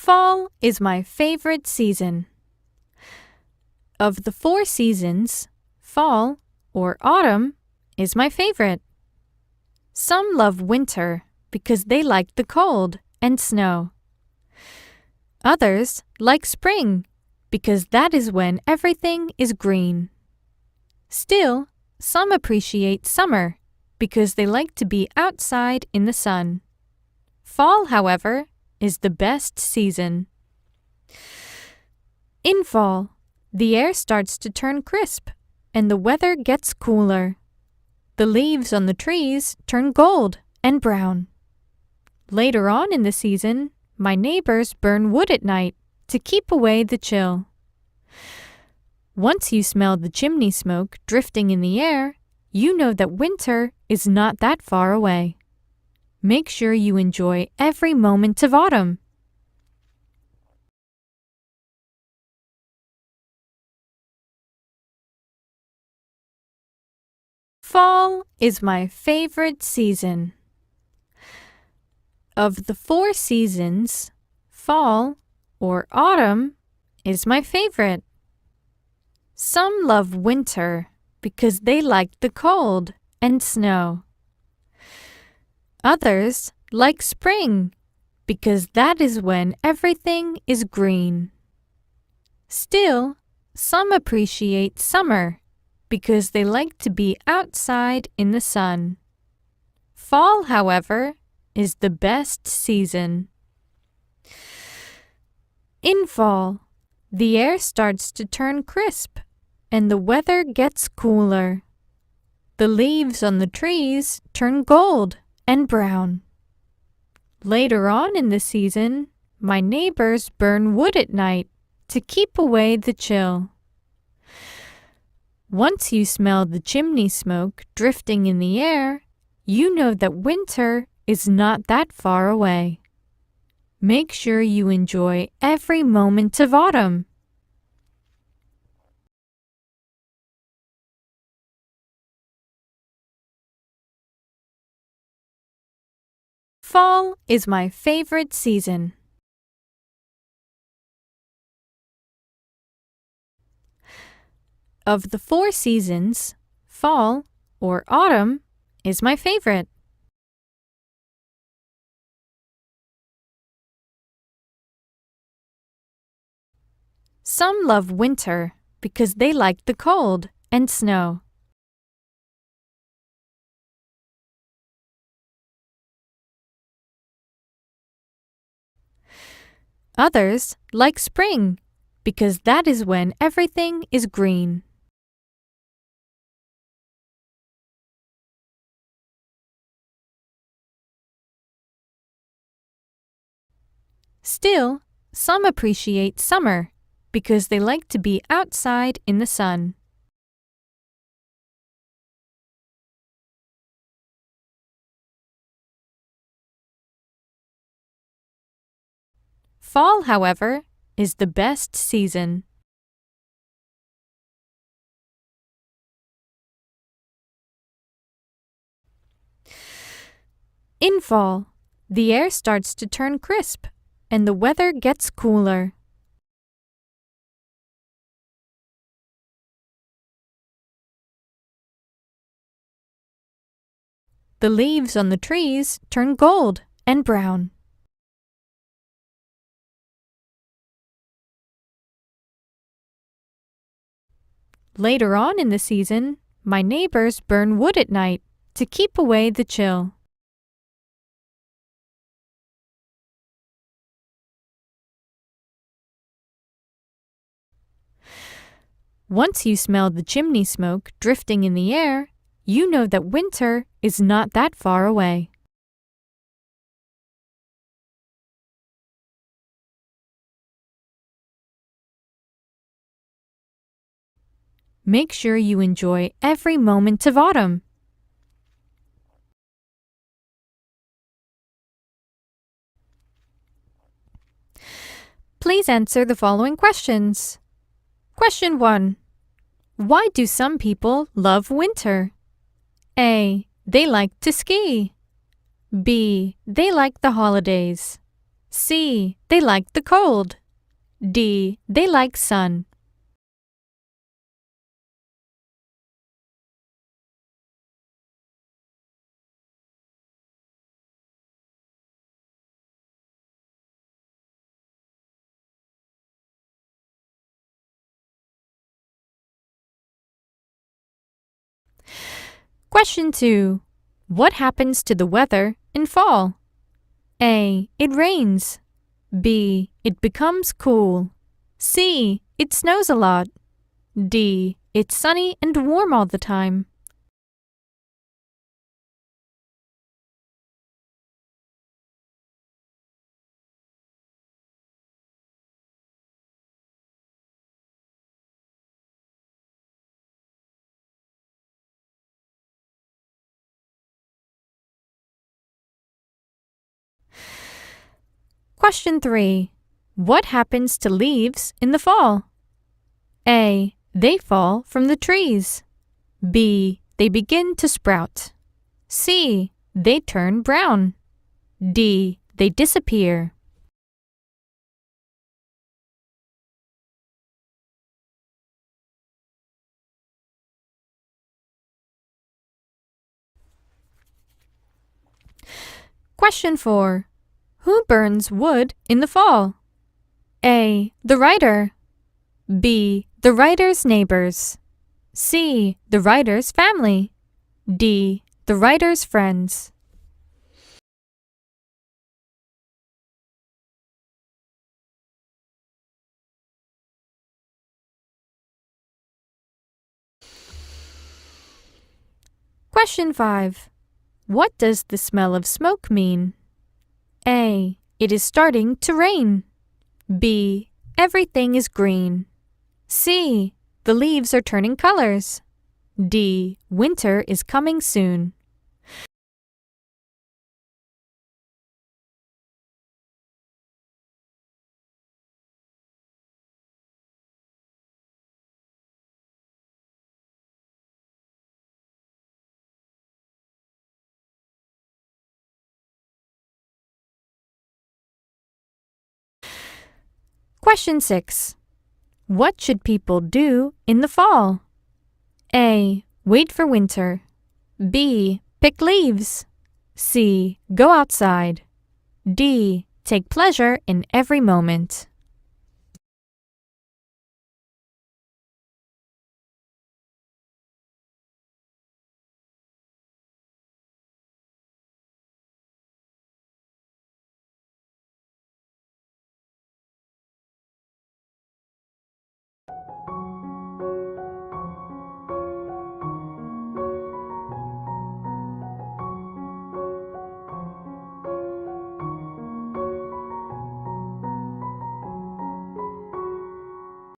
Fall is my favorite season. Of the 4 seasons, fall, or autumn, is my favorite. Some love winter because they like the cold and snow. Others like spring because that is when everything is green. Still, some appreciate summer because they like to be outside in the sun. Fall, however, is the best season. In fall, the air starts to turn crisp and the weather gets cooler. The leaves on the trees turn gold and brown. Later on in the season, my neighbors burn wood at night to keep away the chill. Once you smell the chimney smoke drifting in the air, you know that winter is not that far away. Make sure you enjoy every moment of autumn. Fall is my favorite season. Of the 4 seasons, fall, or autumn, is my favorite. Some love winter because they like the cold and snow. Others like spring because that is when everything is green. Still, some appreciate summer because they like to be outside in the sun. Fall, however, is the best season. In fall, the air starts to turn crisp and the weather gets cooler. The leaves on the trees turn gold and brown. Later on in the season, my neighbors burn wood at night to keep away the chill. Once you smell the chimney smoke drifting in the air, you know that winter is not that far away. Make sure you enjoy every moment of autumn. Fall is my favorite season. Of the 4 seasons, fall, or autumn, is my favorite. Some love winter because they like the cold and snow. Others like spring because that is when everything is green. Still, some appreciate summer because they like to be outside in the sun. Fall, however, is the best season. In fall, the air starts to turn crisp and the weather gets cooler. The leaves on the trees turn gold and brown. Later on in the season, my neighbors burn wood at night to keep away the chill. Once you smell the chimney smoke drifting in the air, you know that winter is not that far away. Make sure you enjoy every moment of autumn. Please answer the following questions. Question 1. Why do some people love winter? A. They like to ski. B. They like the holidays. C. They like the cold. D. They like sun. Question 2. What happens to the weather in fall? A. It rains. B. It becomes cool. C. It snows a lot. D. It's sunny and warm all the time. Question 3. What happens to leaves in the fall? A. They fall from the trees. B. They begin to sprout. C. They turn brown. D. They disappear. Question 4. Who burns wood in the fall? A. The writer. B. The writer's neighbors. C. The writer's family. D. The writer's friends. Question 5. What does the smell of smoke mean? A. It is starting to rain. B. Everything is green. C. The leaves are turning colors. D. Winter is coming soon. Question 6. What should people do in the fall? A. Wait for winter. B. Pick leaves. C. Go outside. D. Take pleasure in every moment.